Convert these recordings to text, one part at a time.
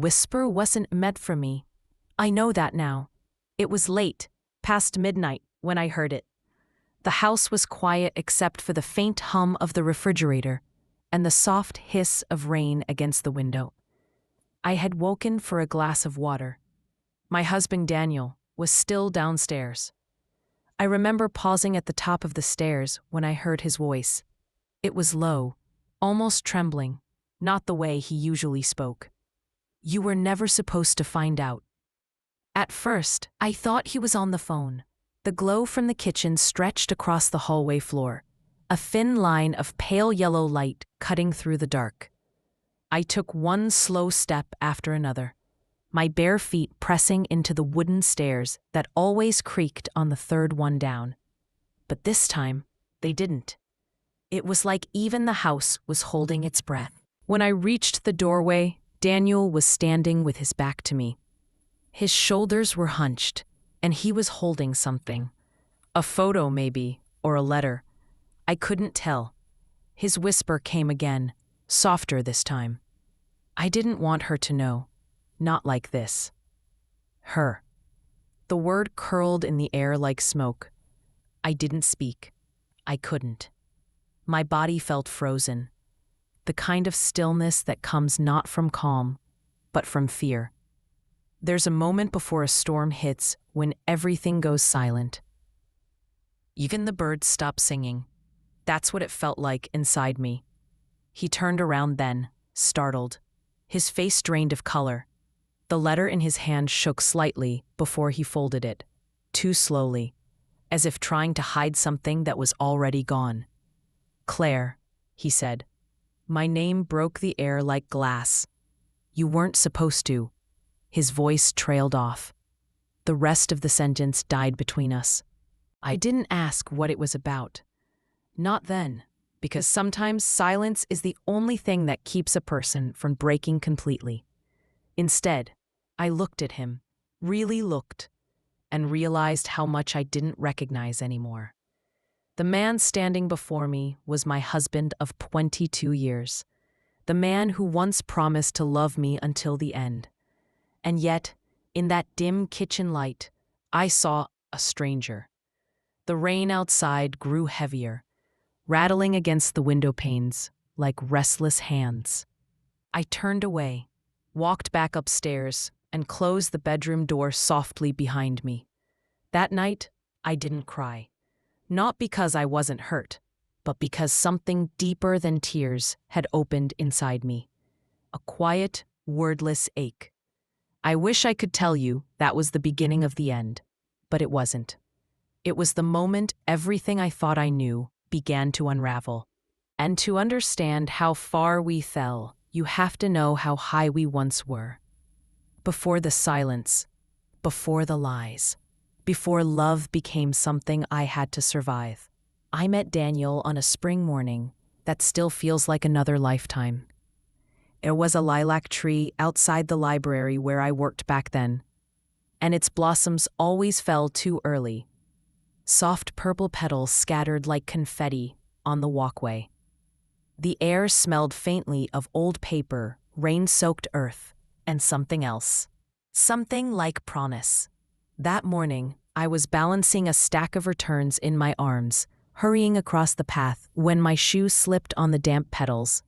whisper wasn't meant for me. I know that now. It was late, past midnight, when I heard it. The house was quiet except for the faint hum of the refrigerator and the soft hiss of rain against the window. I had woken for a glass of water. My husband Daniel was still downstairs. I remember pausing at the top of the stairs when I heard his voice. It was low, almost trembling, not the way he usually spoke. "You were never supposed to find out." At first, I thought he was on the phone. The glow from the kitchen stretched across the hallway floor, a thin line of pale yellow light cutting through the dark. I took one slow step after another, my bare feet pressing into the wooden stairs that always creaked on the third one down. But this time, they didn't. It was like even the house was holding its breath. When I reached the doorway, Daniel was standing with his back to me. His shoulders were hunched, and he was holding something. A photo, maybe, or a letter. I couldn't tell. His whisper came again, softer this time. I didn't want her to know. Not like this. Her. The word curled in the air like smoke. I didn't speak. I couldn't. My body felt frozen. The kind of stillness that comes not from calm, but from fear. There's a moment before a storm hits when everything goes silent. Even the birds stop singing. That's what it felt like inside me. He turned around then, startled. His face drained of color. The letter in his hand shook slightly before he folded it, too slowly, as if trying to hide something that was already gone. "Claire," he said. My name broke the air like glass. "You weren't supposed to." His voice trailed off. The rest of the sentence died between us. I didn't ask what it was about. Not then, because sometimes silence is the only thing that keeps a person from breaking completely. Instead, I looked at him, really looked, and realized how much I didn't recognize anymore. The man standing before me was my husband of 22 years, the man who once promised to love me until the end. And yet, in that dim kitchen light, I saw a stranger. The rain outside grew heavier, rattling against the window panes like restless hands. I turned away, walked back upstairs, and closed the bedroom door softly behind me. That night, I didn't cry. Not because I wasn't hurt, but because something deeper than tears had opened inside me. A quiet, wordless ache. I wish I could tell you that was the beginning of the end, but it wasn't. It was the moment everything I thought I knew began to unravel. And to understand how far we fell, you have to know how high we once were. Before the silence, before the lies, before love became something I had to survive. I met Daniel on a spring morning that still feels like another lifetime. There was a lilac tree outside the library where I worked back then, and its blossoms always fell too early. Soft purple petals scattered like confetti on the walkway. The air smelled faintly of old paper, rain-soaked earth, and something else. Something like promise. That morning, I was balancing a stack of returns in my arms, hurrying across the path when my shoe slipped on the damp petals.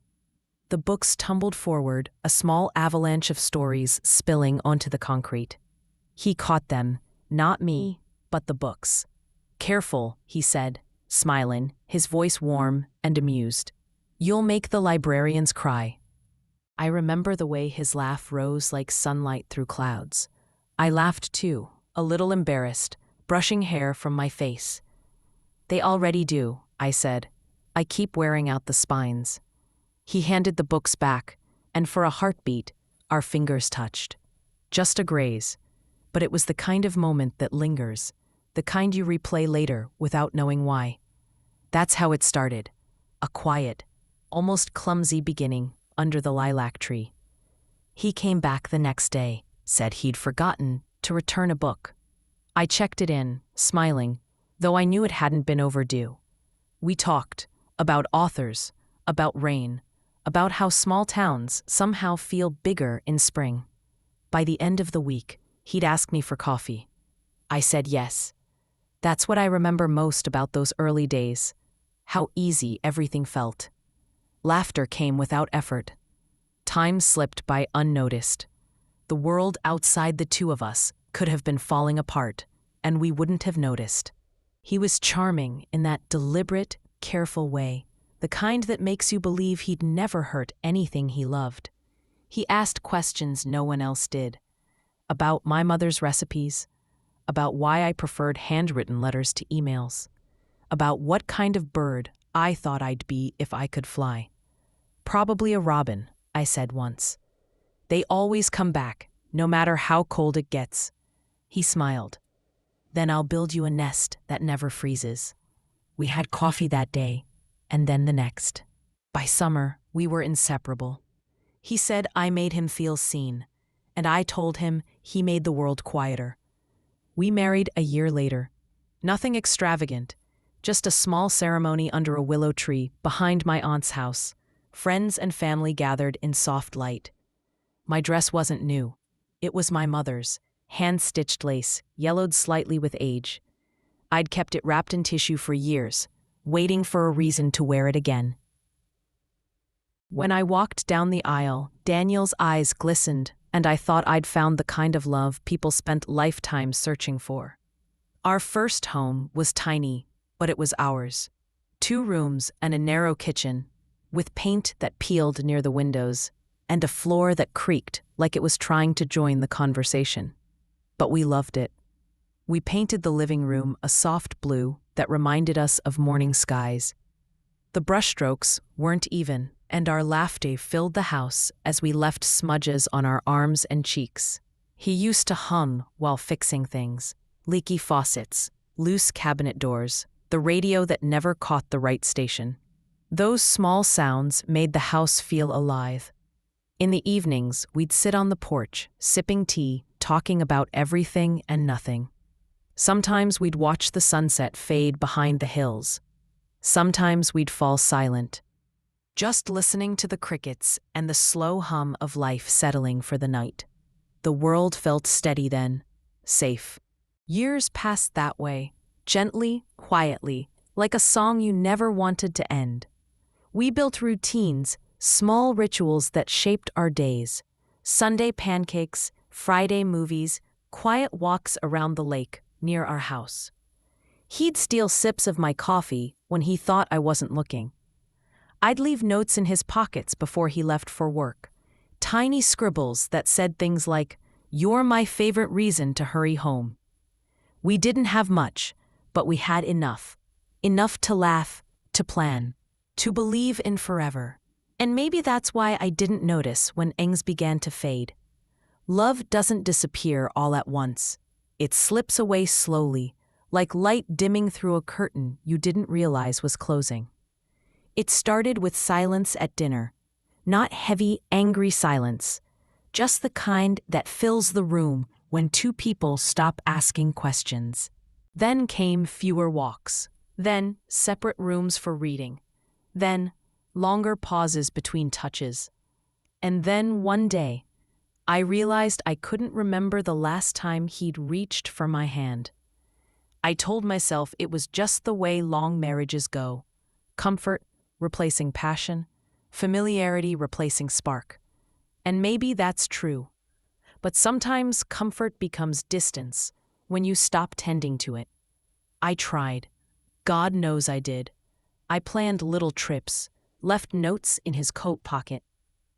The books tumbled forward, a small avalanche of stories spilling onto the concrete. He caught them, not me, but the books. "Careful," he said, smiling, his voice warm and amused. "You'll make the librarians cry." I remember the way his laugh rose like sunlight through clouds. I laughed too, a little embarrassed, brushing hair from my face. "They already do," I said. "I keep wearing out the spines." He handed the books back, and for a heartbeat, our fingers touched. Just a graze, but it was the kind of moment that lingers, the kind you replay later without knowing why. That's how it started, a quiet, almost clumsy beginning under the lilac tree. He came back the next day, said he'd forgotten to return a book. I checked it in, smiling, though I knew it hadn't been overdue. We talked about authors, about rain, about how small towns somehow feel bigger in spring. By the end of the week, he'd ask me for coffee. I said yes. That's what I remember most about those early days. How easy everything felt. Laughter came without effort. Time slipped by unnoticed. The world outside the two of us could have been falling apart, and we wouldn't have noticed. He was charming in that deliberate, careful way, the kind that makes you believe he'd never hurt anything he loved. He asked questions no one else did. About my mother's recipes, about why I preferred handwritten letters to emails, about what kind of bird I thought I'd be if I could fly. Probably a robin, I said once. They always come back, no matter how cold it gets. He smiled. Then I'll build you a nest that never freezes. We had coffee that day, and then the next. By summer, we were inseparable. He said I made him feel seen, and I told him he made the world quieter. We married a year later. Nothing extravagant, just a small ceremony under a willow tree behind my aunt's house. Friends and family gathered in soft light. My dress wasn't new. It was my mother's, hand-stitched lace, yellowed slightly with age. I'd kept it wrapped in tissue for years, waiting for a reason to wear it again. When I walked down the aisle, Daniel's eyes glistened, and I thought I'd found the kind of love people spent lifetimes searching for. Our first home was tiny, but it was ours. 2 rooms and a narrow kitchen, with paint that peeled near the windows, and a floor that creaked like it was trying to join the conversation. But we loved it. We painted the living room a soft blue that reminded us of morning skies. The brushstrokes weren't even, and our laughter filled the house as we left smudges on our arms and cheeks. He used to hum while fixing things: leaky faucets, loose cabinet doors, the radio that never caught the right station. Those small sounds made the house feel alive. In the evenings, we'd sit on the porch, sipping tea, talking about everything and nothing. Sometimes we'd watch the sunset fade behind the hills. Sometimes we'd fall silent, just listening to the crickets and the slow hum of life settling for the night. The world felt steady then, safe. Years passed that way, gently, quietly, like a song you never wanted to end. We built routines, small rituals that shaped our days. Sunday pancakes, Friday movies, quiet walks around the lake near our house. He'd steal sips of my coffee when he thought I wasn't looking. I'd leave notes in his pockets before he left for work. Tiny scribbles that said things like, "You're my favorite reason to hurry home." We didn't have much, but we had enough. Enough to laugh, to plan, to believe in forever. And maybe that's why I didn't notice when things began to fade. Love doesn't disappear all at once. It slips away slowly, like light dimming through a curtain you didn't realize was closing. It started with silence at dinner. Not heavy, angry silence, just the kind that fills the room when 2 people stop asking questions. Then came fewer walks. Then separate rooms for reading. Then longer pauses between touches. And then one day, I realized I couldn't remember the last time he'd reached for my hand. I told myself it was just the way long marriages go. Comfort replacing passion, familiarity replacing spark. And maybe that's true. But sometimes comfort becomes distance when you stop tending to it. I tried. God knows I did. I planned little trips, left notes in his coat pocket,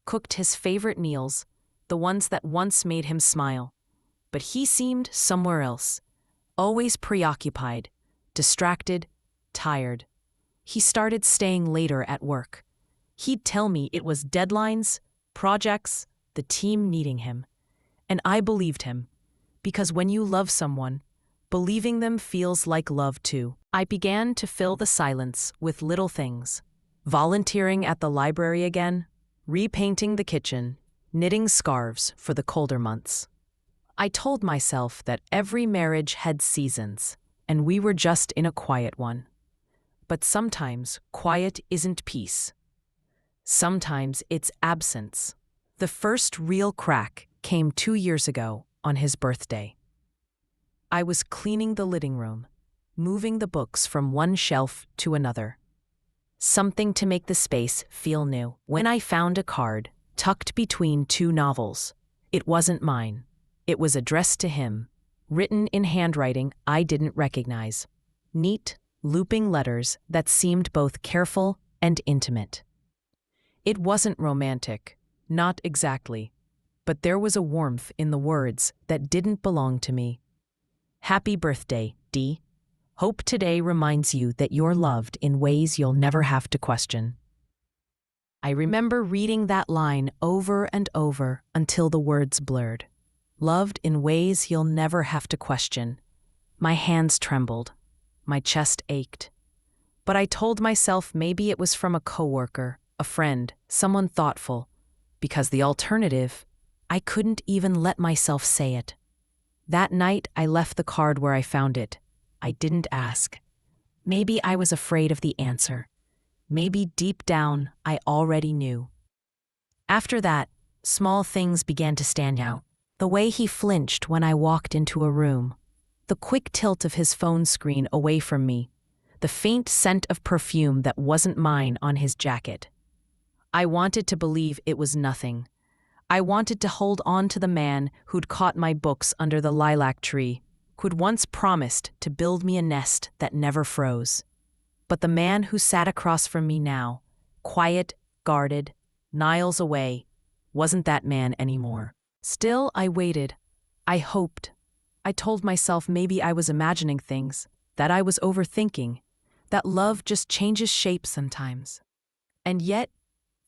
cooked his favorite meals, the ones that once made him smile. But he seemed somewhere else, always preoccupied, distracted, tired. He started staying later at work. He'd tell me it was deadlines, projects, the team needing him. And I believed him, because when you love someone, believing them feels like love too. I began to fill the silence with little things. Volunteering at the library again, repainting the kitchen, knitting scarves for the colder months. I told myself that every marriage had seasons, and we were just in a quiet one. But sometimes quiet isn't peace. Sometimes it's absence. The first real crack came 2 years ago on his birthday. I was cleaning the living room, moving the books from one shelf to another. Something to make the space feel new. When I found a card tucked between two novels. It wasn't mine. It was addressed to him, written in handwriting I didn't recognize. Neat, looping letters that seemed both careful and intimate. It wasn't romantic, not exactly, but there was a warmth in the words that didn't belong to me. Happy birthday, D. Hope today reminds you that you're loved in ways you'll never have to question. I remember reading that line over and over until the words blurred. Loved in ways you'll never have to question. My hands trembled. My chest ached. But I told myself maybe it was from a coworker, a friend, someone thoughtful, because the alternative, I couldn't even let myself say it. That night, I left the card where I found it. I didn't ask. Maybe I was afraid of the answer. Maybe deep down, I already knew. After that, small things began to stand out. The way he flinched when I walked into a room, the quick tilt of his phone screen away from me, the faint scent of perfume that wasn't mine on his jacket. I wanted to believe it was nothing. I wanted to hold on to the man who'd caught my books under the lilac tree, who'd once promised to build me a nest that never froze. But the man who sat across from me now, quiet, guarded, miles away, wasn't that man anymore. Still, I waited. I hoped. I told myself maybe I was imagining things, that I was overthinking, that love just changes shape sometimes. And yet,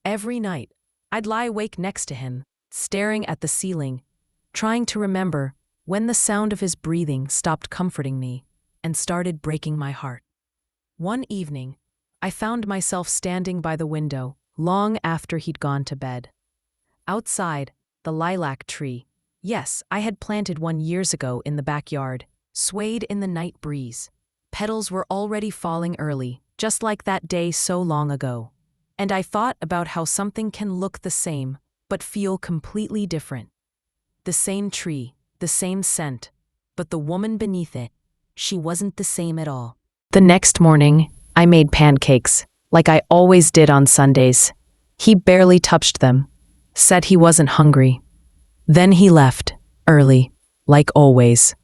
every night, I'd lie awake next to him, staring at the ceiling, trying to remember when the sound of his breathing stopped comforting me and started breaking my heart. One evening, I found myself standing by the window long after he'd gone to bed. Outside, the lilac tree, yes, I had planted one years ago in the backyard, swayed in the night breeze. Petals were already falling early, just like that day so long ago. And I thought about how something can look the same, but feel completely different. The same tree, the same scent, but the woman beneath it, she wasn't the same at all. The next morning, I made pancakes, like I always did on Sundays. He barely touched them, said he wasn't hungry. Then he left, early, like always.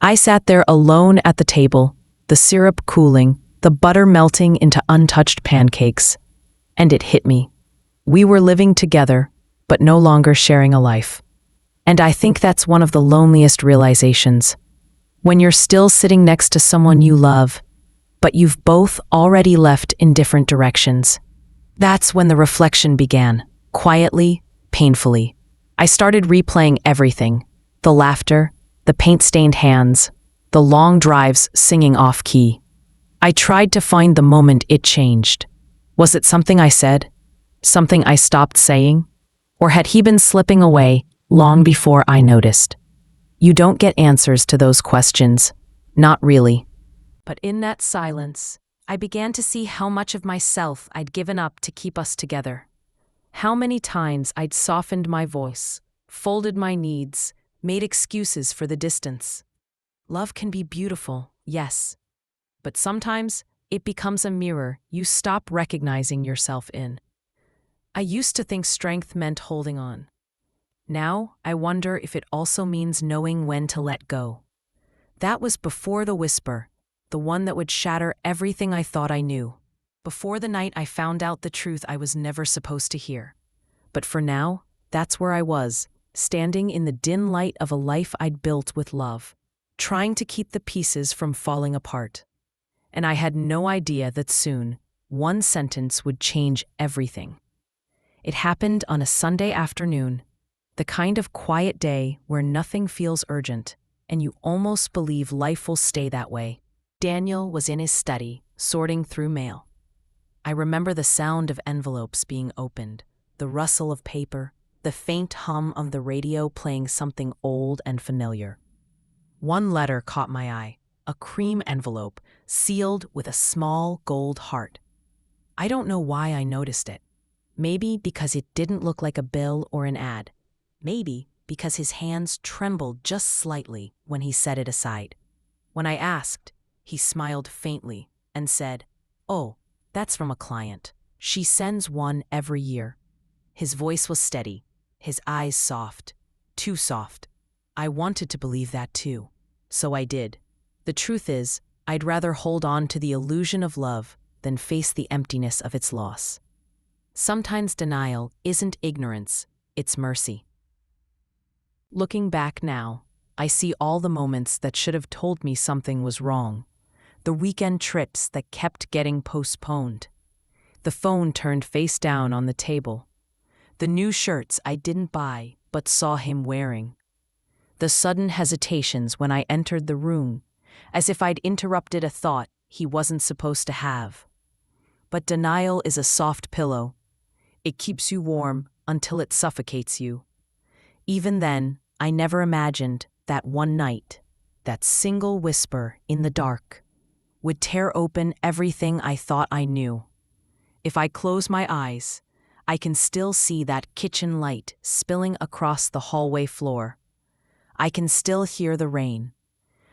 I sat there alone at the table, the syrup cooling, the butter melting into untouched pancakes. And it hit me. We were living together, but no longer sharing a life. And I think that's one of the loneliest realizations. When you're still sitting next to someone you love, but you've both already left in different directions. That's when the reflection began, quietly, painfully. I started replaying everything, the laughter, the paint-stained hands, the long drives singing off-key. I tried to find the moment it changed. Was it something I said? Something I stopped saying? Or had he been slipping away long before I noticed? You don't get answers to those questions. Not really. But in that silence, I began to see how much of myself I'd given up to keep us together. How many times I'd softened my voice, folded my needs, made excuses for the distance. Love can be beautiful, yes. But sometimes it becomes a mirror you stop recognizing yourself in. I used to think strength meant holding on. Now I wonder if it also means knowing when to let go. That was before the whisper, the one that would shatter everything I thought I knew. Before the night I found out the truth I was never supposed to hear. But for now, that's where I was, standing in the dim light of a life I'd built with love, trying to keep the pieces from falling apart. And I had no idea that soon, one sentence would change everything. It happened on a Sunday afternoon, the kind of quiet day where nothing feels urgent, and you almost believe life will stay that way. Daniel was in his study, sorting through mail. I remember the sound of envelopes being opened, the rustle of paper, the faint hum of the radio playing something old and familiar. One letter caught my eye, a cream envelope, sealed with a small gold heart. I don't know why I noticed it. Maybe because it didn't look like a bill or an ad. Maybe because his hands trembled just slightly when he set it aside. When I asked, he smiled faintly and said, "Oh, that's from a client. She sends one every year." His voice was steady, his eyes soft, too soft. I wanted to believe that too, so I did. The truth is, I'd rather hold on to the illusion of love than face the emptiness of its loss. Sometimes denial isn't ignorance, it's mercy. Looking back now, I see all the moments that should have told me something was wrong. The weekend trips that kept getting postponed. The phone turned face down on the table. The new shirts I didn't buy but saw him wearing. The sudden hesitations when I entered the room, as if I'd interrupted a thought he wasn't supposed to have. But denial is a soft pillow. It keeps you warm until it suffocates you. Even then, I never imagined that one night, that single whisper in the dark, would tear open everything I thought I knew. If I close my eyes, I can still see that kitchen light spilling across the hallway floor. I can still hear the rain.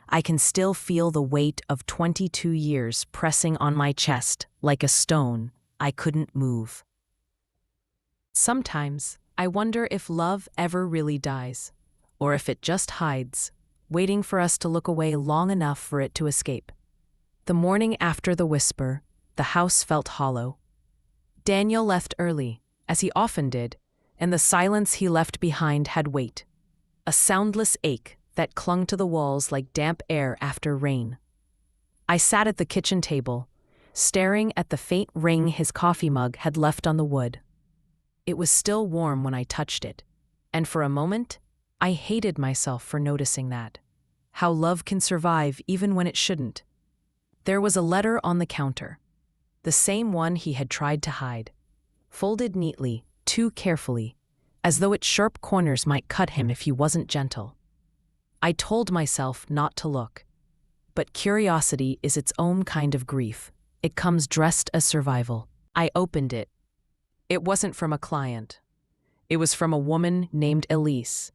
I can still feel the weight of 22 years pressing on my chest like a stone I couldn't move. Sometimes, I wonder if love ever really dies, or if it just hides, waiting for us to look away long enough for it to escape. The morning after the whisper, the house felt hollow. Daniel left early, as he often did, and the silence he left behind had weight. A soundless ache that clung to the walls like damp air after rain. I sat at the kitchen table, staring at the faint ring his coffee mug had left on the wood. It was still warm when I touched it, and for a moment, I hated myself for noticing that. How love can survive even when it shouldn't. There was a letter on the counter, the same one he had tried to hide, folded neatly, too carefully, as though its sharp corners might cut him if he wasn't gentle. I told myself not to look, but curiosity is its own kind of grief. It comes dressed as survival. I opened it. It wasn't from a client. It was from a woman named Elise.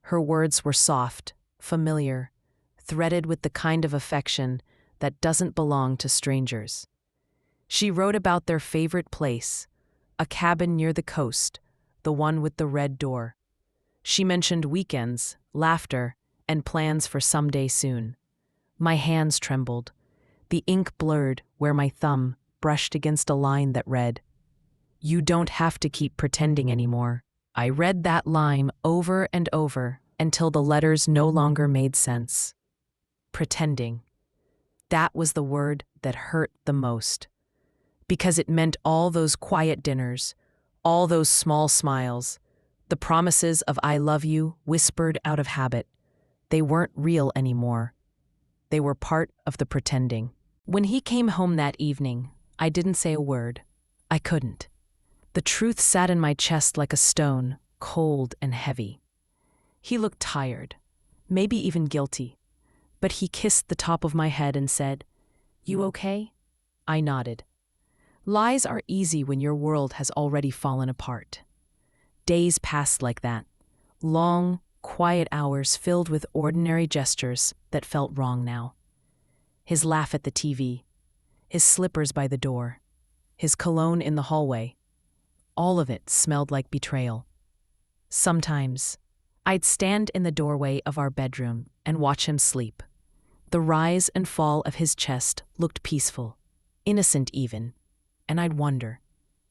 Her words were soft, familiar, threaded with the kind of affection that doesn't belong to strangers. She wrote about their favorite place, a cabin near the coast, the one with the red door. She mentioned weekends, laughter, and plans for someday soon. My hands trembled. The ink blurred where my thumb brushed against a line that read, "You don't have to keep pretending anymore." I read that line over and over until the letters no longer made sense. Pretending. That was the word that hurt the most. Because it meant all those quiet dinners, all those small smiles, the promises of "I love you" whispered out of habit. They weren't real anymore. They were part of the pretending. When he came home that evening, I didn't say a word. I couldn't. The truth sat in my chest like a stone, cold and heavy. He looked tired, maybe even guilty, but he kissed the top of my head and said, "You okay?" I nodded. Lies are easy when your world has already fallen apart. Days passed like that, long, quiet hours filled with ordinary gestures that felt wrong now. His laugh at the TV, his slippers by the door, his cologne in the hallway. All of it smelled like betrayal. Sometimes, I'd stand in the doorway of our bedroom and watch him sleep. The rise and fall of his chest looked peaceful, innocent even, and I'd wonder,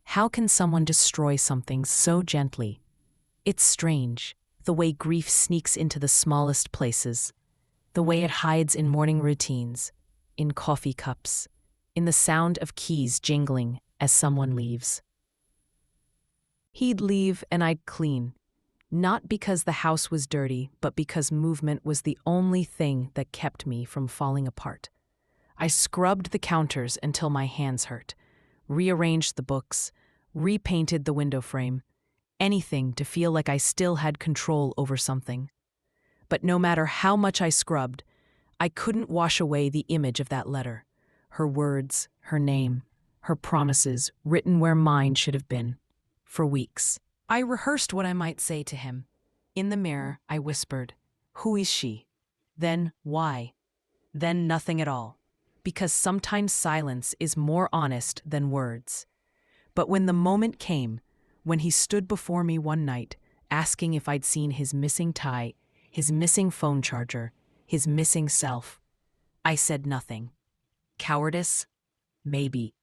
how can someone destroy something so gently? It's strange, the way grief sneaks into the smallest places, the way it hides in morning routines, in coffee cups, in the sound of keys jingling as someone leaves. He'd leave and I'd clean, not because the house was dirty, but because movement was the only thing that kept me from falling apart. I scrubbed the counters until my hands hurt, rearranged the books, repainted the window frame, anything to feel like I still had control over something. But no matter how much I scrubbed, I couldn't wash away the image of that letter, her words, her name, her promises written where mine should have been. For weeks, I rehearsed what I might say to him. In the mirror, I whispered, "Who is she?" Then, "Why?" Then nothing at all. Because sometimes silence is more honest than words. But when the moment came, when he stood before me one night, asking if I'd seen his missing tie, his missing phone charger, his missing self, I said nothing. Cowardice? Maybe.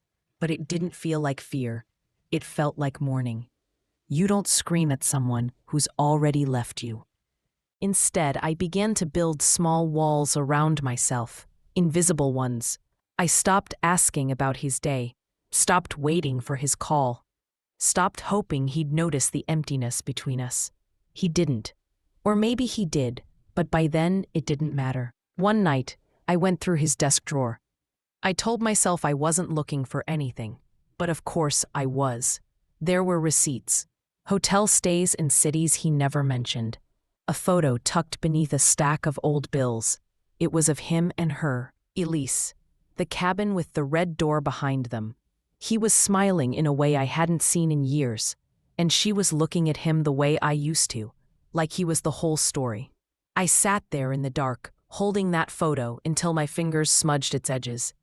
But it didn't feel like fear. It felt like mourning. You don't scream at someone who's already left you. Instead, I began to build small walls around myself, invisible ones. I stopped asking about his day, stopped waiting for his call, stopped hoping he'd notice the emptiness between us. He didn't. Or maybe he did, but by then it didn't matter. One night, I went through his desk drawer. I told myself I wasn't looking for anything, but of course I was. There were receipts, hotel stays in cities he never mentioned, a photo tucked beneath a stack of old bills. It was of him and her, Elise, the cabin with the red door behind them. He was smiling in a way I hadn't seen in years, and she was looking at him the way I used to, like he was the whole story. I sat there in the dark, holding that photo until my fingers smudged its edges.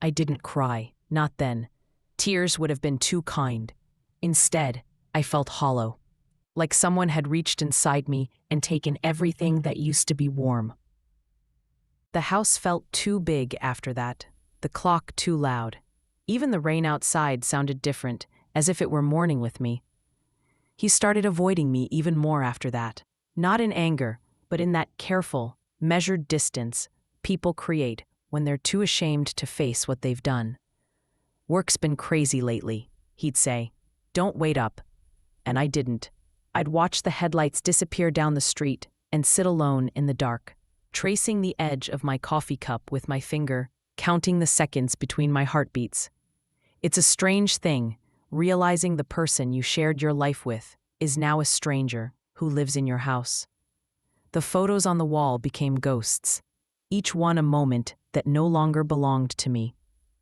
I didn't cry, not then. Tears would have been too kind. Instead, I felt hollow, like someone had reached inside me and taken everything that used to be warm. The house felt too big after that, the clock too loud. Even the rain outside sounded different, as if it were mourning with me. He started avoiding me even more after that, not in anger, but in that careful, measured distance people create when they're too ashamed to face what they've done. "Work's been crazy lately," he'd say. "Don't wait up." And I didn't. I'd watch the headlights disappear down the street and sit alone in the dark, tracing the edge of my coffee cup with my finger, counting the seconds between my heartbeats. It's a strange thing, realizing the person you shared your life with is now a stranger who lives in your house. The photos on the wall became ghosts, each one a moment that no longer belonged to me.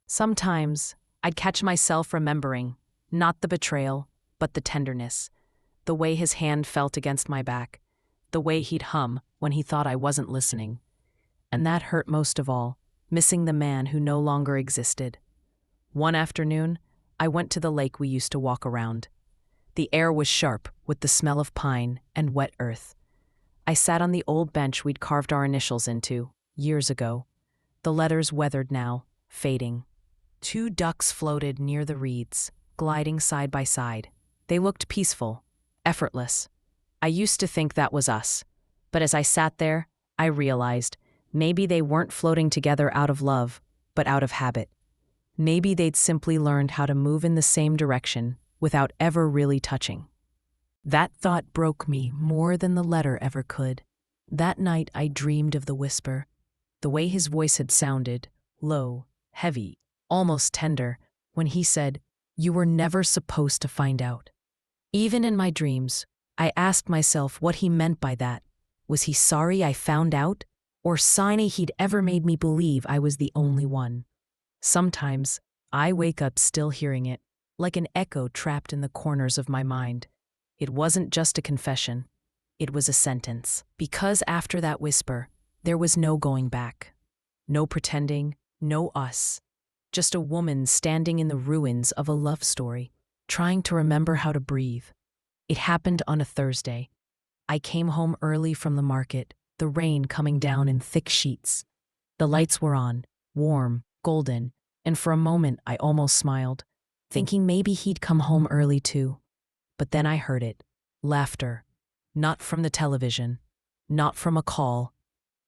Sometimes, I'd catch myself remembering, not the betrayal, but the tenderness, the way his hand felt against my back, the way he'd hum when he thought I wasn't listening. And that hurt most of all, missing the man who no longer existed. One afternoon, I went to the lake we used to walk around. The air was sharp with the smell of pine and wet earth. I sat on the old bench we'd carved our initials into, years ago. The letters weathered now, fading. 2 ducks floated near the reeds, gliding side by side. They looked peaceful, effortless. I used to think that was us, but as I sat there, I realized maybe they weren't floating together out of love, but out of habit. Maybe they'd simply learned how to move in the same direction without ever really touching. That thought broke me more than the letter ever could. That night I dreamed of the whisper, the way his voice had sounded, low, heavy, almost tender, when he said, "You were never supposed to find out." Even in my dreams, I asked myself what he meant by that. Was he sorry I found out, or sorry he'd ever made me believe I was the only one? Sometimes, I wake up still hearing it, like an echo trapped in the corners of my mind. It wasn't just a confession. It was a sentence. Because after that whisper, there was no going back. No pretending, no us. Just a woman standing in the ruins of a love story, trying to remember how to breathe. It happened on a Thursday. I came home early from the market, the rain coming down in thick sheets. The lights were on, warm, golden, and for a moment I almost smiled, thinking maybe he'd come home early too. But then I heard it. Laughter. Not from the television. Not from a call.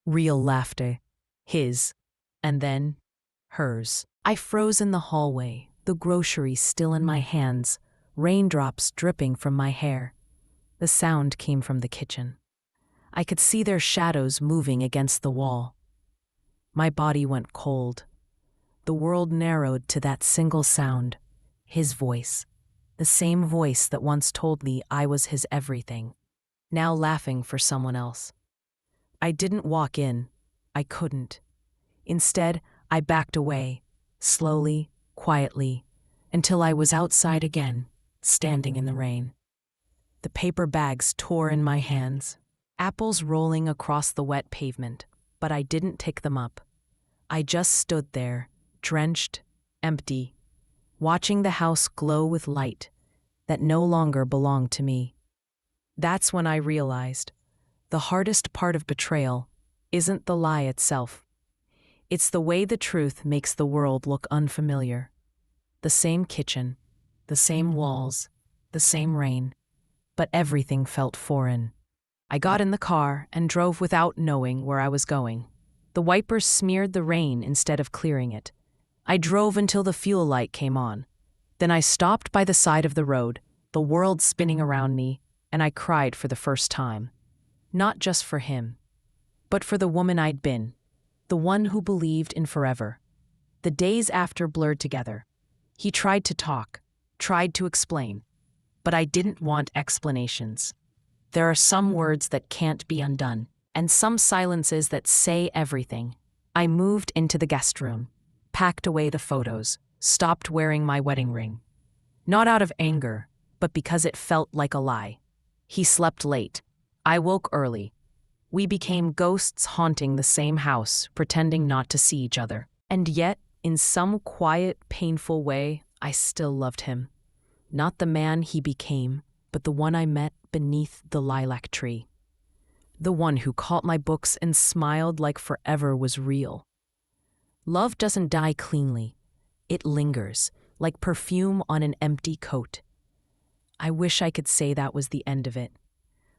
Real laughter. His. And then, hers. I froze in the hallway, the groceries still in my hands, raindrops dripping from my hair. The sound came from the kitchen. I could see their shadows moving against the wall. My body went cold. The world narrowed to that single sound, his voice. The same voice that once told me I was his everything, now laughing for someone else. I didn't walk in. I couldn't. Instead, I backed away, slowly, quietly, until I was outside again, standing in the rain. The paper bags tore in my hands. Apples rolling across the wet pavement, but I didn't pick them up. I just stood there, drenched, empty, watching the house glow with light that no longer belonged to me. That's when I realized the hardest part of betrayal isn't the lie itself. It's the way the truth makes the world look unfamiliar. The same kitchen, the same walls, the same rain, but everything felt foreign. I got in the car and drove without knowing where I was going. The wipers smeared the rain instead of clearing it. I drove until the fuel light came on. Then I stopped by the side of the road, the world spinning around me, and I cried for the first time. Not just for him, but for the woman I'd been, the one who believed in forever. The days after blurred together. He tried to talk, tried to explain, but I didn't want explanations. There are some words that can't be undone, and some silences that say everything. I moved into the guest room, packed away the photos, stopped wearing my wedding ring. Not out of anger, but because it felt like a lie. He slept late. I woke early. We became ghosts haunting the same house, pretending not to see each other. And yet, in some quiet, painful way, I still loved him. Not the man he became, but the one I met beneath the lilac tree. The one who caught my books and smiled like forever was real. Love doesn't die cleanly. It lingers, like perfume on an empty coat. I wish I could say that was the end of it.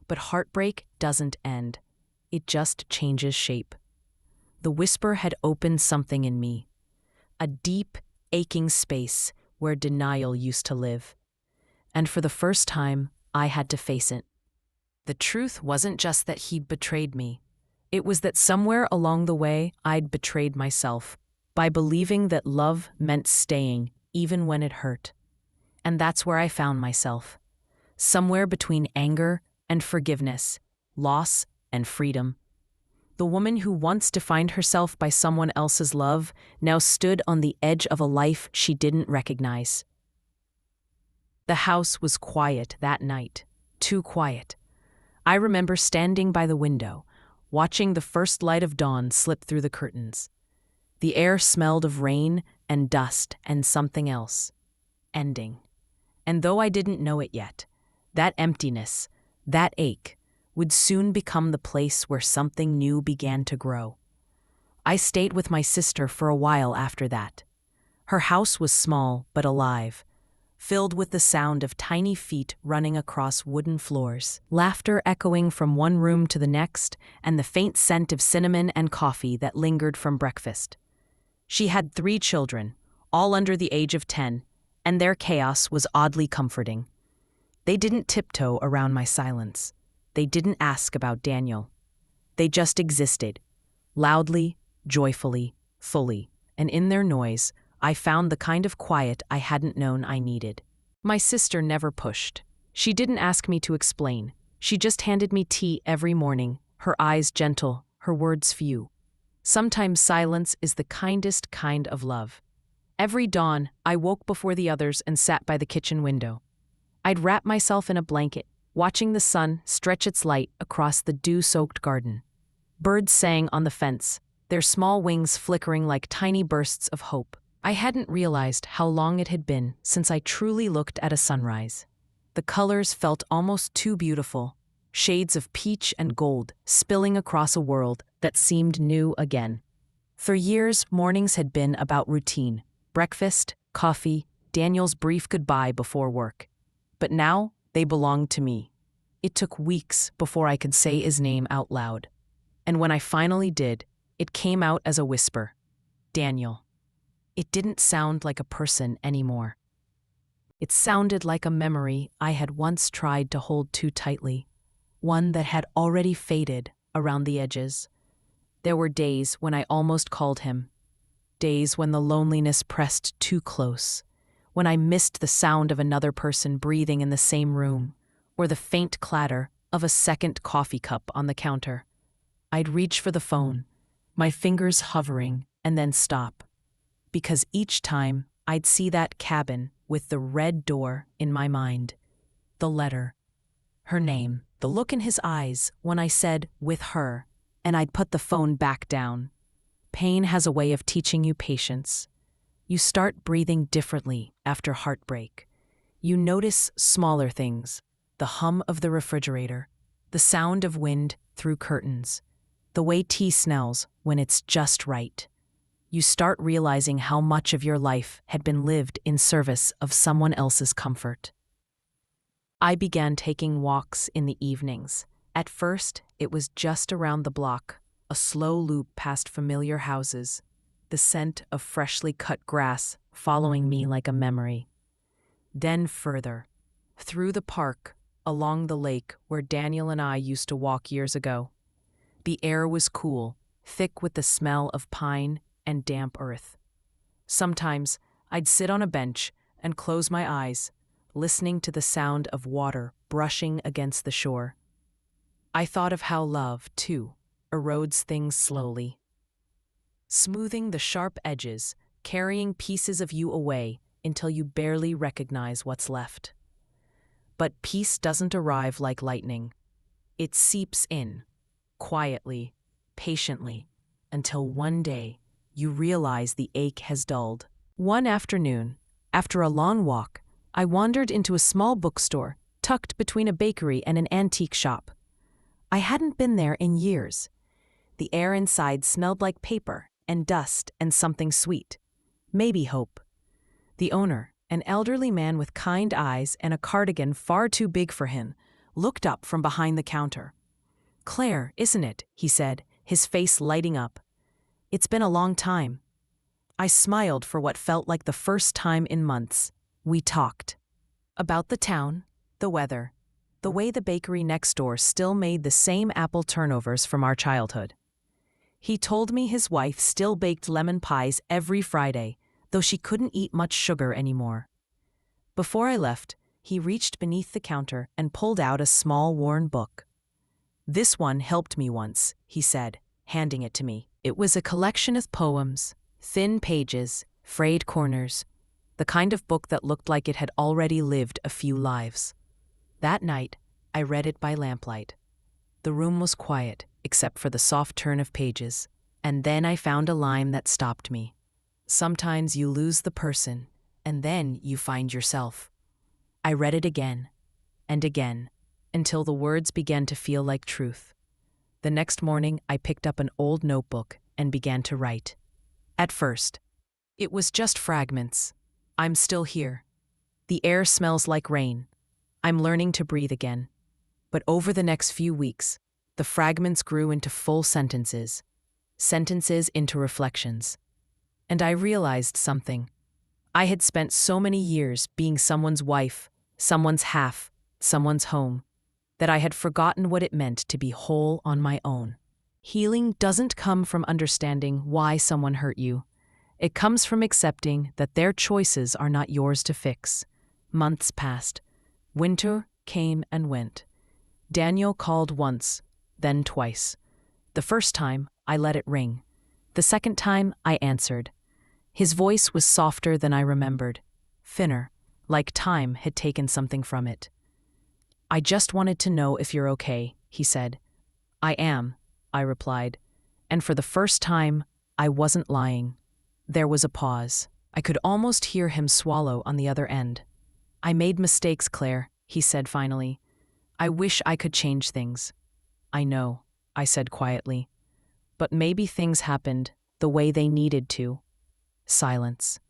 But heartbreak doesn't end. It just changes shape. The whisper had opened something in me. A deep, aching space where denial used to live. And for the first time, I had to face it. The truth wasn't just that he'd betrayed me. It was that somewhere along the way, I'd betrayed myself by believing that love meant staying, even when it hurt. And that's where I found myself. Somewhere between anger and forgiveness, loss and freedom. The woman who once defined herself by someone else's love now stood on the edge of a life she didn't recognize. The house was quiet that night, too quiet. I remember standing by the window, watching the first light of dawn slip through the curtains. The air smelled of rain and dust and something else. Ending. And though I didn't know it yet, that emptiness, that ache, would soon become the place where something new began to grow. I stayed with my sister for a while after that. Her house was small but alive, filled with the sound of tiny feet running across wooden floors, laughter echoing from one room to the next, and the faint scent of cinnamon and coffee that lingered from breakfast. She had 3 children, all under the age of 10, and their chaos was oddly comforting. They didn't tiptoe around my silence. They didn't ask about Daniel. They just existed, loudly, joyfully, fully, and in their noise, I found the kind of quiet I hadn't known I needed. My sister never pushed. She didn't ask me to explain. She just handed me tea every morning, her eyes gentle, her words few. Sometimes silence is the kindest kind of love. Every dawn, I woke before the others and sat by the kitchen window. I'd wrap myself in a blanket, watching the sun stretch its light across the dew-soaked garden. Birds sang on the fence, their small wings flickering like tiny bursts of hope. I hadn't realized how long it had been since I truly looked at a sunrise. The colors felt almost too beautiful, shades of peach and gold spilling across a world that seemed new again. For years, mornings had been about routine: breakfast, coffee, Daniel's brief goodbye before work. But now, they belonged to me. It took weeks before I could say his name out loud. And when I finally did, it came out as a whisper. Daniel. It didn't sound like a person anymore. It sounded like a memory I had once tried to hold too tightly, one that had already faded around the edges. There were days when I almost called him, days when the loneliness pressed too close, when I missed the sound of another person breathing in the same room, or the faint clatter of a second coffee cup on the counter. I'd reach for the phone, my fingers hovering, and then stop. Because each time I'd see that cabin with the red door in my mind, the letter, Her name, the look in his eyes when I said, with her, and I'd put the phone back down. Pain has a way of teaching you patience. You start breathing differently after heartbreak. You notice smaller things, the hum of the refrigerator, the sound of wind through curtains, the way tea smells when it's just right. You start realizing how much of your life had been lived in service of someone else's comfort. I began taking walks in the evenings. At first, it was just around the block, a slow loop past familiar houses, the scent of freshly cut grass following me like a memory. Then further, through the park, along the lake where Daniel and I used to walk years ago. The air was cool, thick with the smell of pine and damp earth. Sometimes I'd sit on a bench and close my eyes, listening to the sound of water brushing against the shore. I thought of how love, too, erodes things slowly, smoothing the sharp edges, carrying pieces of you away until you barely recognize what's left. But peace doesn't arrive like lightning. It seeps in, quietly, patiently, until one day you realize the ache has dulled. One afternoon, after a long walk, I wandered into a small bookstore tucked between a bakery and an antique shop. I hadn't been there in years. The air inside smelled like paper and dust and something sweet. Maybe hope. The owner, an elderly man with kind eyes and a cardigan far too big for him, looked up from behind the counter. "Claire, isn't it?" he said, his face lighting up. "It's been a long time." I smiled for what felt like the first time in months. We talked. About the town, the weather, the way the bakery next door still made the same apple turnovers from our childhood. He told me his wife still baked lemon pies every Friday, though she couldn't eat much sugar anymore. Before I left, he reached beneath the counter and pulled out a small worn book. "This one helped me once," he said, handing it to me. It was a collection of poems, thin pages, frayed corners, the kind of book that looked like it had already lived a few lives. That night, I read it by lamplight. The room was quiet, except for the soft turn of pages, and then I found a line that stopped me. "Sometimes you lose the person, and then you find yourself." I read it again, and again, until the words began to feel like truth. The next morning, I picked up an old notebook and began to write. At first, it was just fragments. I'm still here. The air smells like rain. I'm learning to breathe again. But over the next few weeks, the fragments grew into full sentences, sentences into reflections. And I realized something. I had spent so many years being someone's wife, someone's half, someone's home, that I had forgotten what it meant to be whole on my own. Healing doesn't come from understanding why someone hurt you. It comes from accepting that their choices are not yours to fix. Months passed. Winter came and went. Daniel called once, then twice. The first time, I let it ring. The second time, I answered. His voice was softer than I remembered, thinner, like time had taken something from it. "I just wanted to know if you're okay," he said. "I am," I replied, and for the first time, I wasn't lying. There was a pause. I could almost hear him swallow on the other end. "I made mistakes, Claire," he said finally. "I wish I could change things." "I know," I said quietly. "But maybe things happened the way they needed to." Silence.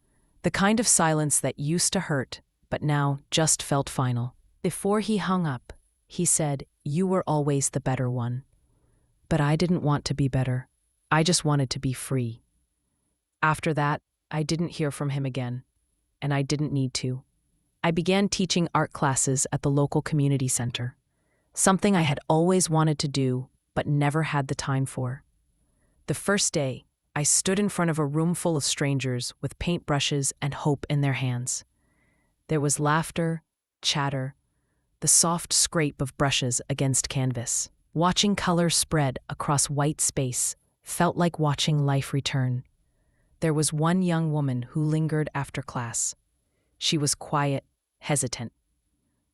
The kind of silence that used to hurt, but now just felt final. Before he hung up, he said, "You were always the better one." But I didn't want to be better. I just wanted to be free. After that, I didn't hear from him again, and I didn't need to. I began teaching art classes at the local community center, something I had always wanted to do, but never had the time for. The first day, I stood in front of a room full of strangers with paintbrushes and hope in their hands. There was laughter, chatter, the soft scrape of brushes against canvas. Watching color spread across white space felt like watching life return. There was one young woman who lingered after class. She was quiet, hesitant.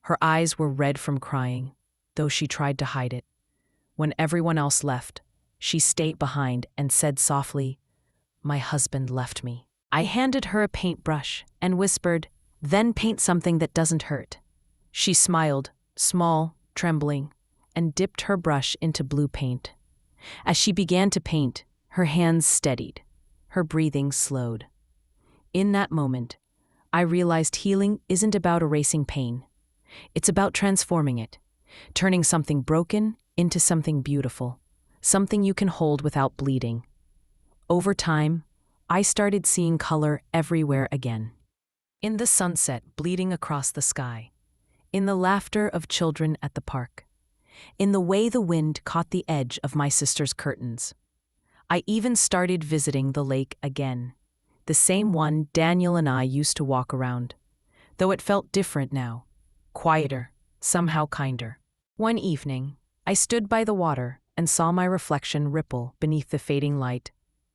Her eyes were red from crying, though she tried to hide it. When everyone else left, she stayed behind and said softly, "My husband left me." I handed her a paintbrush and whispered, "Then paint something that doesn't hurt." She smiled, small, trembling, and dipped her brush into blue paint. As she began to paint, her hands steadied, her breathing slowed. In that moment, I realized healing isn't about erasing pain. It's about transforming it, turning something broken into something beautiful, something you can hold without bleeding. Over time, I started seeing color everywhere again. In the sunset bleeding across the sky, in the laughter of children at the park, in the way the wind caught the edge of my sister's curtains. I even started visiting the lake again, the same one Daniel and I used to walk around, though it felt different now, quieter, somehow kinder. One evening, I stood by the water and saw my reflection ripple beneath the fading light.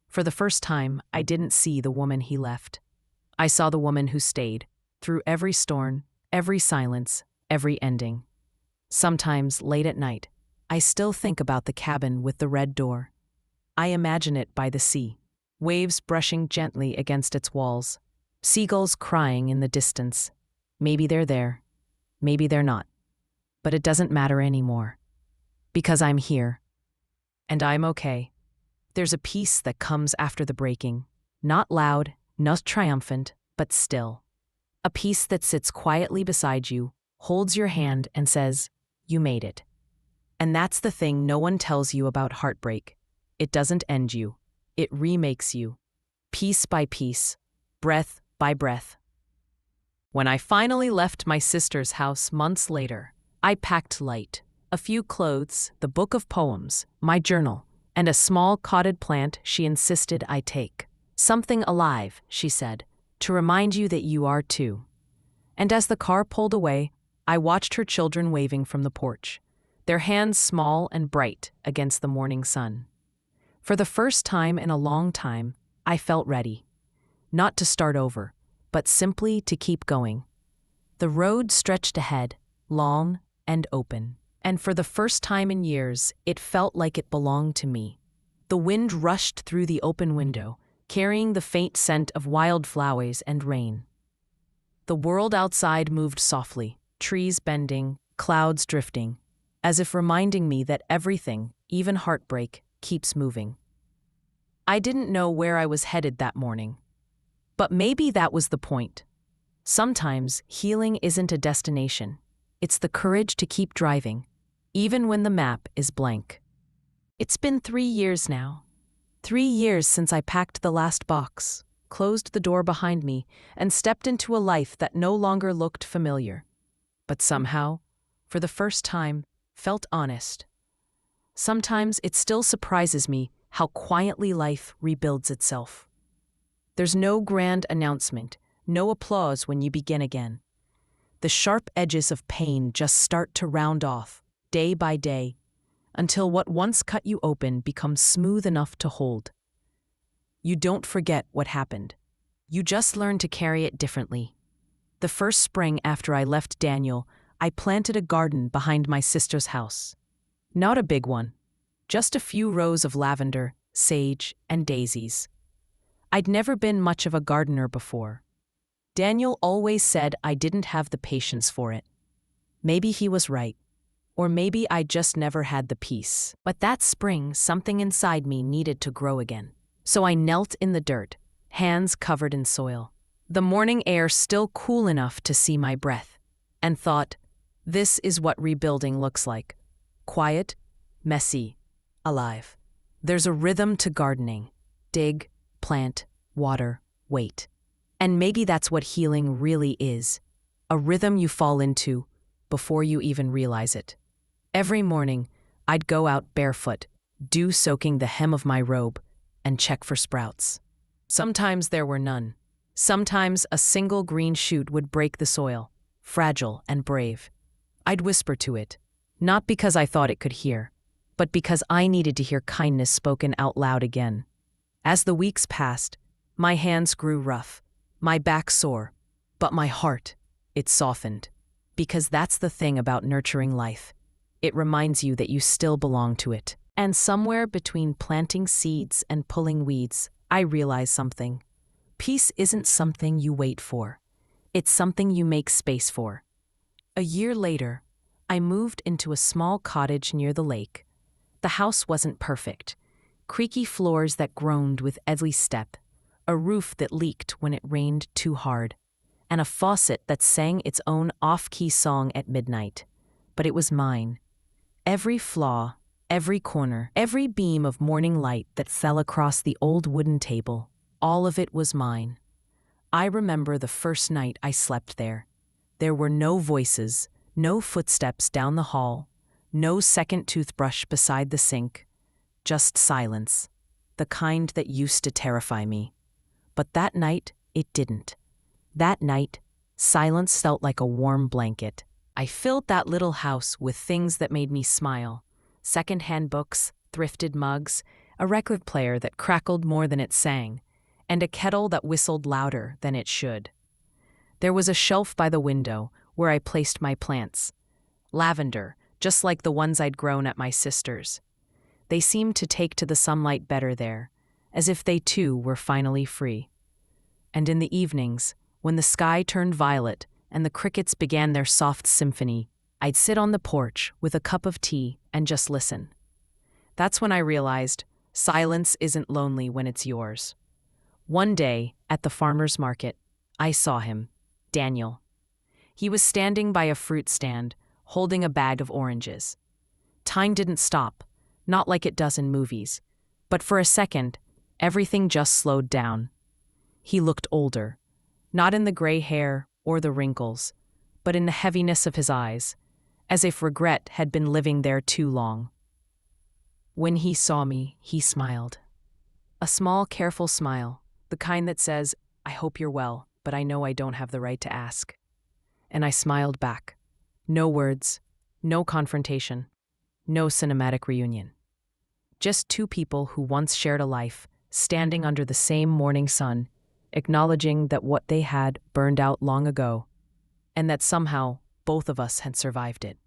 For the first time, I didn't see the woman he left. I saw the woman who stayed, through every storm, every silence, every ending. Sometimes, late at night, I still think about the cabin with the red door. I imagine it by the sea, waves brushing gently against its walls, seagulls crying in the distance. Maybe they're there, maybe they're not. But it doesn't matter anymore. Because I'm here. And I'm okay. There's a peace that comes after the breaking, not loud, not triumphant, but still. A peace that sits quietly beside you, holds your hand and says, "You made it." And that's the thing no one tells you about heartbreak. It doesn't end you. It remakes you. Piece by piece, breath by breath. When I finally left my sister's house months later, I packed light. A few clothes, the book of poems, my journal, and a small potted plant she insisted I take. "Something alive," she said, "to remind you that you are too." And as the car pulled away, I watched her children waving from the porch, their hands small and bright against the morning sun. For the first time in a long time, I felt ready. Not to start over, but simply to keep going. The road stretched ahead, long and open. And for the first time in years, it felt like it belonged to me. The wind rushed through the open window, carrying the faint scent of wildflowers and rain. The world outside moved softly, trees bending, clouds drifting, as if reminding me that everything, even heartbreak, keeps moving. I didn't know where I was headed that morning. But maybe that was the point. Sometimes healing isn't a destination. It's the courage to keep driving, even when the map is blank. It's been 3 years now. 3 years since I packed the last box, closed the door behind me, and stepped into a life that no longer looked familiar, but somehow, for the first time, felt honest. Sometimes it still surprises me how quietly life rebuilds itself. There's no grand announcement, no applause when you begin again. The sharp edges of pain just start to round off, day by day, until what once cut you open becomes smooth enough to hold. You don't forget what happened. You just learn to carry it differently. The first spring after I left Daniel, I planted a garden behind my sister's house. Not a big one, just a few rows of lavender, sage, and daisies. I'd never been much of a gardener before. Daniel always said I didn't have the patience for it. Maybe he was right. Or maybe I just never had the peace. But that spring, something inside me needed to grow again. So I knelt in the dirt, hands covered in soil, the morning air still cool enough to see my breath, and thought, this is what rebuilding looks like. Quiet, messy, alive. There's a rhythm to gardening. Dig, plant, water, wait. And maybe that's what healing really is. A rhythm you fall into before you even realize it. Every morning, I'd go out barefoot, dew soaking the hem of my robe, and check for sprouts. Sometimes there were none. Sometimes a single green shoot would break the soil, fragile and brave. I'd whisper to it, not because I thought it could hear, but because I needed to hear kindness spoken out loud again. As the weeks passed, my hands grew rough, my back sore, but my heart, it softened. Because that's the thing about nurturing life. It reminds you that you still belong to it. And somewhere between planting seeds and pulling weeds, I realize something. Peace isn't something you wait for. It's something you make space for. A year later, I moved into a small cottage near the lake. The house wasn't perfect. Creaky floors that groaned with every step, a roof that leaked when it rained too hard, and a faucet that sang its own off-key song at midnight. But it was mine. Every flaw, every corner, every beam of morning light that fell across the old wooden table, all of it was mine. I remember the first night I slept there. There were no voices, no footsteps down the hall, no second toothbrush beside the sink, just silence, the kind that used to terrify me. But that night, it didn't. That night, silence felt like a warm blanket. I filled that little house with things that made me smile: second-hand books, thrifted mugs, a record player that crackled more than it sang, and a kettle that whistled louder than it should. There was a shelf by the window where I placed my plants. Lavender, just like the ones I'd grown at my sister's. They seemed to take to the sunlight better there, as if they too were finally free. And in the evenings, when the sky turned violet and the crickets began their soft symphony, I'd sit on the porch with a cup of tea and just listen. That's when I realized silence isn't lonely when it's yours. One day, at the farmer's market, I saw him, Daniel. He was standing by a fruit stand, holding a bag of oranges. Time didn't stop, not like it does in movies, but for a second, everything just slowed down. He looked older, not in the gray hair or the wrinkles, but in the heaviness of his eyes, as if regret had been living there too long. When he saw me, he smiled. A small, careful smile, the kind that says, "I hope you're well, but I know I don't have the right to ask." And I smiled back. No words, no confrontation, no cinematic reunion. Just two people who once shared a life, standing under the same morning sun, acknowledging that what they had burned out long ago, and that somehow both of us had survived it.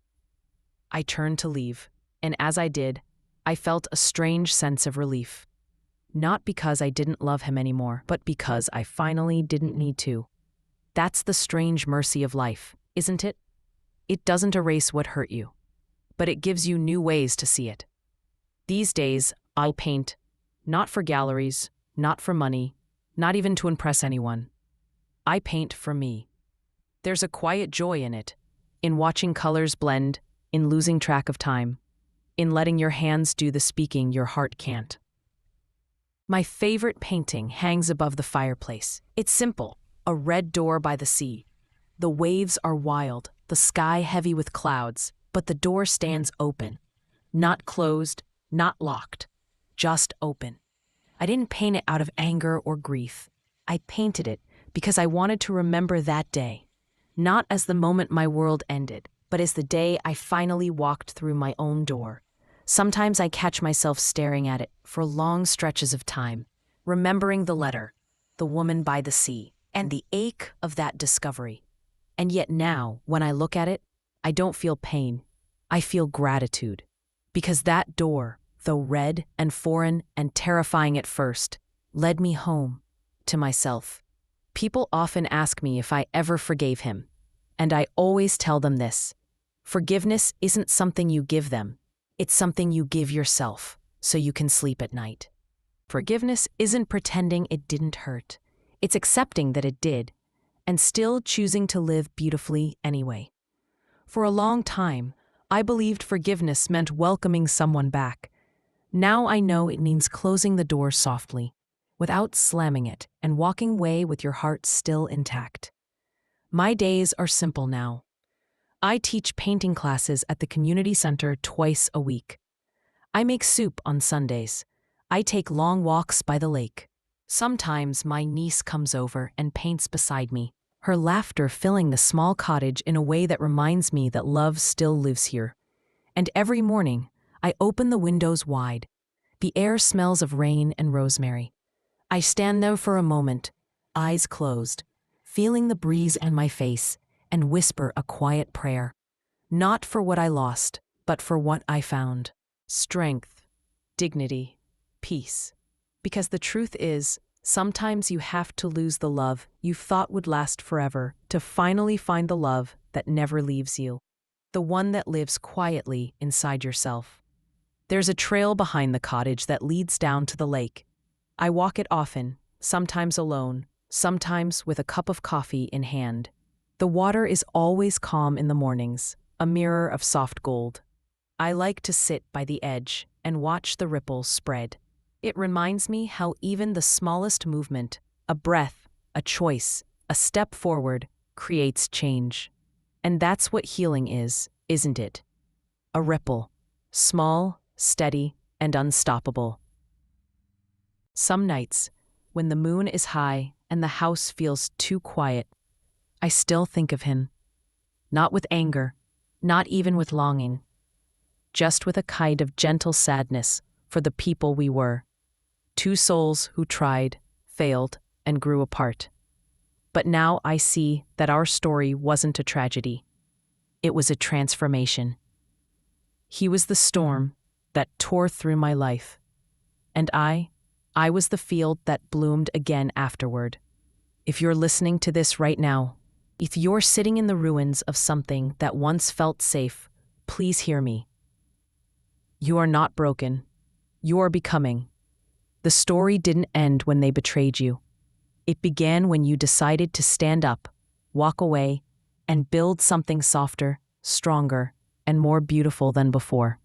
I turned to leave, and as I did, I felt a strange sense of relief. Not because I didn't love him anymore, but because I finally didn't need to. That's the strange mercy of life, isn't it? It doesn't erase what hurt you, but it gives you new ways to see it. These days, I'll paint, not for galleries, not for money, not even to impress anyone. I paint for me. There's a quiet joy in it, in watching colors blend, in losing track of time, in letting your hands do the speaking your heart can't. My favorite painting hangs above the fireplace. It's simple, a red door by the sea. The waves are wild, the sky heavy with clouds, but the door stands open. Not closed, not locked, just open. I didn't paint it out of anger or grief. I painted it because I wanted to remember that day, not as the moment my world ended, but as the day I finally walked through my own door. Sometimes I catch myself staring at it for long stretches of time, remembering the letter, the woman by the sea, and the ache of that discovery. And yet now, when I look at it, I don't feel pain. I feel gratitude. Because that door, though red and foreign and terrifying at first, led me home, to myself. People often ask me if I ever forgave him, and I always tell them this: forgiveness isn't something you give them, it's something you give yourself, so you can sleep at night. Forgiveness isn't pretending it didn't hurt, it's accepting that it did, and still choosing to live beautifully anyway. For a long time, I believed forgiveness meant welcoming someone back. Now I know it means closing the door softly, without slamming it, and walking away with your heart still intact. My days are simple now. I teach painting classes at the community center twice a week. I make soup on Sundays. I take long walks by the lake. Sometimes my niece comes over and paints beside me, her laughter filling the small cottage in a way that reminds me that love still lives here. And every morning, I open the windows wide. The air smells of rain and rosemary. I stand there for a moment, eyes closed, feeling the breeze on my face, and whisper a quiet prayer. Not for what I lost, but for what I found: strength, dignity, peace. Because the truth is, sometimes you have to lose the love you thought would last forever to finally find the love that never leaves you, the one that lives quietly inside yourself. There's a trail behind the cottage that leads down to the lake. I walk it often, sometimes alone, sometimes with a cup of coffee in hand. The water is always calm in the mornings, a mirror of soft gold. I like to sit by the edge and watch the ripples spread. It reminds me how even the smallest movement, a breath, a choice, a step forward, creates change. And that's what healing is, isn't it? A ripple, small, steady, and unstoppable. Some nights, when the moon is high and the house feels too quiet, I still think of him. Not with anger, not even with longing, just with a kind of gentle sadness for the people we were. Two souls who tried, failed, and grew apart. But now I see that our story wasn't a tragedy. It was a transformation. He was the storm that tore through my life. And I was the field that bloomed again afterward. If you're listening to this right now, if you're sitting in the ruins of something that once felt safe, please hear me. You are not broken. You are becoming. The story didn't end when they betrayed you. It began when you decided to stand up, walk away, and build something softer, stronger, and more beautiful than before.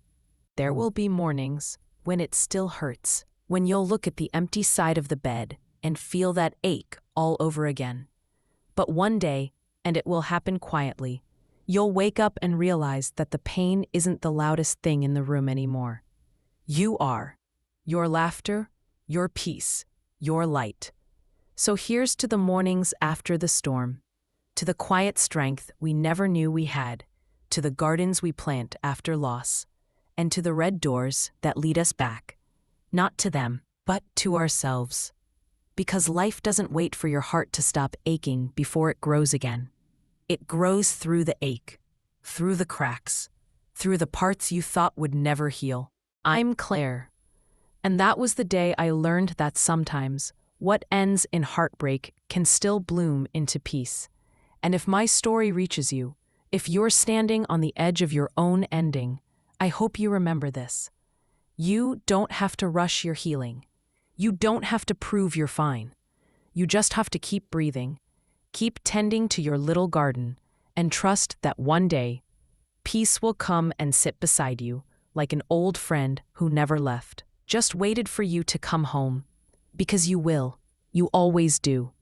There will be mornings when it still hurts, when you'll look at the empty side of the bed and feel that ache all over again. But one day, and it will happen quietly, you'll wake up and realize that the pain isn't the loudest thing in the room anymore. You are. Your laughter, your peace, your light. So here's to the mornings after the storm, to the quiet strength we never knew we had, to the gardens we plant after loss, and to the red doors that lead us back, not to them, but to ourselves. Because life doesn't wait for your heart to stop aching before it grows again. It grows through the ache, through the cracks, through the parts you thought would never heal. I'm Claire. And that was the day I learned that sometimes what ends in heartbreak can still bloom into peace. And if my story reaches you, if you're standing on the edge of your own ending, I hope you remember this. You don't have to rush your healing. You don't have to prove you're fine. You just have to keep breathing, keep tending to your little garden, and trust that one day, peace will come and sit beside you like an old friend who never left, just waited for you to come home. Because you will. You always do.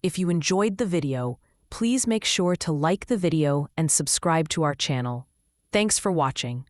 If you enjoyed the video, please make sure to like the video and subscribe to our channel. Thanks for watching.